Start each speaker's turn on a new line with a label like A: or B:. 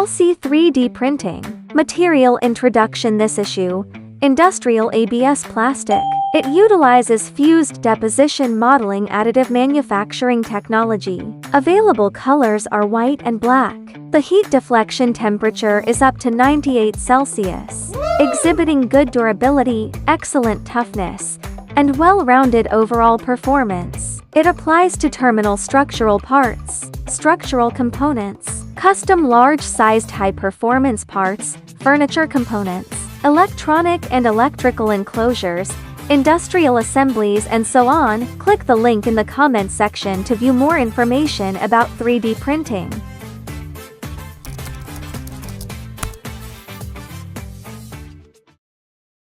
A: C 3D printing. Material introduction. This issue. Industrial ABS plastic. It utilizes fused deposition modeling additive manufacturing technology. Available colors are white and black. The heat deflection temperature is up to 98 Celsius, exhibiting good durability, excellent toughness, and well-rounded overall performance. It applies to terminal structural parts, structural components, custom large-sized high-performance parts, furniture components, electronic and electrical enclosures, industrial assemblies, and so on. Click the link in the comments section to view more information about 3D printing.